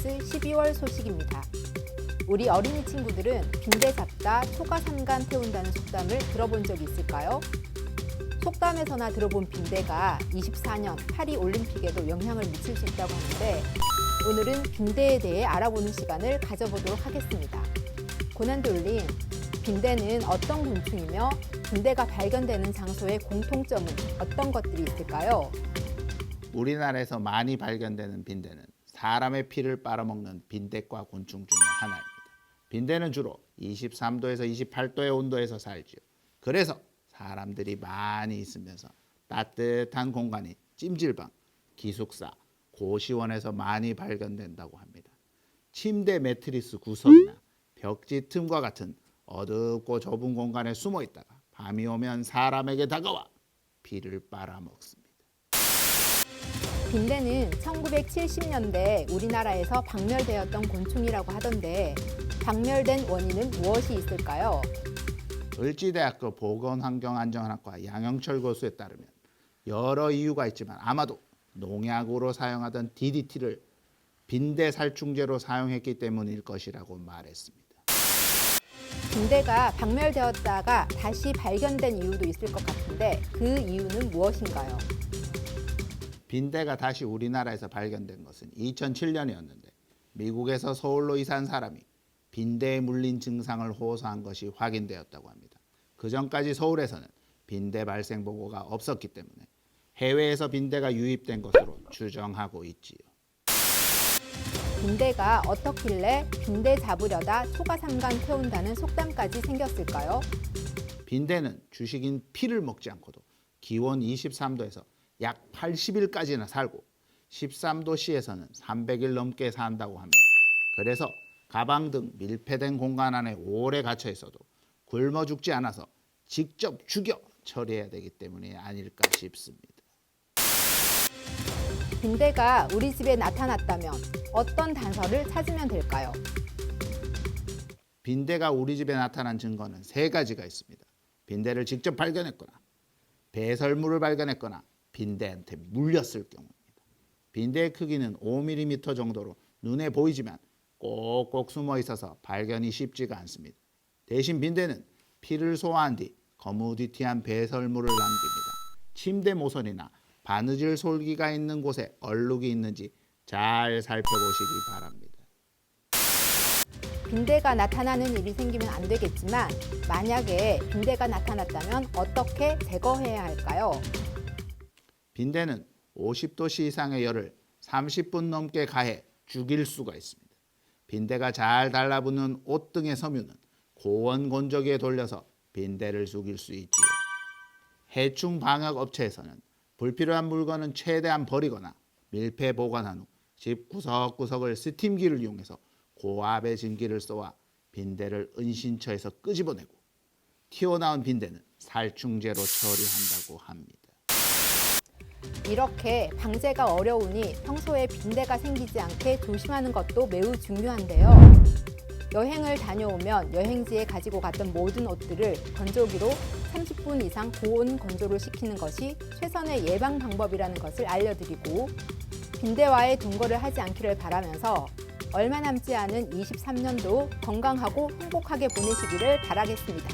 KBS 12월 소식입니다. 우리 어린이 친구들은 빈대 잡다 초가 삼간 태운다는 속담을 들어본 적 있을까요? 속담에서나 들어본 빈대가 24년 파리 올림픽에도 영향을 미칠 수 있다고 하는데 오늘은 빈대에 대해 알아보는 시간을 가져보도록 하겠습니다. 고난돌림, 빈대는 어떤 곤충이며 빈대가 발견되는 장소의 공통점은 어떤 것들이 있을까요? 우리나라에서 많이 발견되는 빈대는 사람의 피를 빨아먹는 빈대과 곤충 중에 하나입니다. 빈대는 주로 23도에서 28도의 온도에서 살지요. 그래서 사람들이 많이 있으면서 따뜻한 공간이 찜질방, 기숙사, 고시원에서 많이 발견된다고 합니다. 침대 매트리스 구석이나 벽지 틈과 같은 어둡고 좁은 공간에 숨어 있다가 밤이 오면 사람에게 다가와 피를 빨아먹습니다. 빈대는 1970년대 우리나라에서 박멸되었던 곤충이라고 하던데 박멸된 원인은 무엇이 있을까요? 을지대학교 보건환경안전학과 양영철 교수에 따르면 여러 이유가 있지만 아마도 농약으로 사용하던 DDT를 빈대 살충제로 사용했기 때문일 것이라고 말했습니다. 빈대가 박멸되었다가 다시 발견된 이유도 있을 것 같은데 그 이유는 무엇인가요? 빈대가 다시 우리나라에서 발견된 것은 2007년이었는데 미국에서 서울로 이사한 사람이 빈대에 물린 증상을 호소한 것이 확인되었다고 합니다. 그 전까지 서울에서는 빈대 발생 보고가 없었기 때문에 해외에서 빈대가 유입된 것으로 추정하고 있지요. 빈대가 어떻길래 빈대 잡으려다 초가 삼간 태운다는 속담까지 생겼을까요? 빈대는 주식인 피를 먹지 않고도 기온 23도에서 약 80일까지나 살고 13도씨에서는 300일 넘게 산다고 합니다. 그래서 가방 등 밀폐된 공간 안에 오래 갇혀 있어도 굶어 죽지 않아서 직접 죽여 처리해야 되기 때문이 아닐까 싶습니다. 빈대가 우리 집에 나타났다면 어떤 단서를 찾으면 될까요? 빈대가 우리 집에 나타난 증거는 3가지가 있습니다. 빈대를 직접 발견했거나 배설물을 발견했거나 빈대한테 물렸을 경우입니다. 빈대의 크기는 5mm 정도로 눈에 보이지만 꼭꼭 숨어 있어서 발견이 쉽지가 않습니다. 대신 빈대는 피를 소화한 뒤 거무디티한 배설물을 남깁니다. 침대 모서리나 바느질 솔기가 있는 곳에 얼룩이 있는지 잘 살펴보시기 바랍니다. 빈대가 나타나는 일이 생기면 안 되겠지만 만약에 빈대가 나타났다면 어떻게 제거해야 할까요? 빈대는 50도씨 이상의 열을 30분 넘게 가해 죽일 수가 있습니다. 빈대가 잘 달라붙는 옷 등의 섬유는 고온 건조기에 돌려서 빈대를 죽일 수 있지요. 해충 방역 업체에서는 불필요한 물건은 최대한 버리거나 밀폐 보관한 후 집 구석구석을 스팀기를 이용해서 고압의 진기를 쏘아 빈대를 은신처에서 끄집어내고 튀어나온 빈대는 살충제로 처리한다고 합니다. 이렇게 방제가 어려우니 평소에 빈대가 생기지 않게 조심하는 것도 매우 중요한데요. 여행을 다녀오면 여행지에 가지고 갔던 모든 옷들을 건조기로 30분 이상 고온 건조를 시키는 것이 최선의 예방 방법이라는 것을 알려드리고 빈대와의 동거를 하지 않기를 바라면서 얼마 남지 않은 23년도 건강하고 행복하게 보내시기를 바라겠습니다.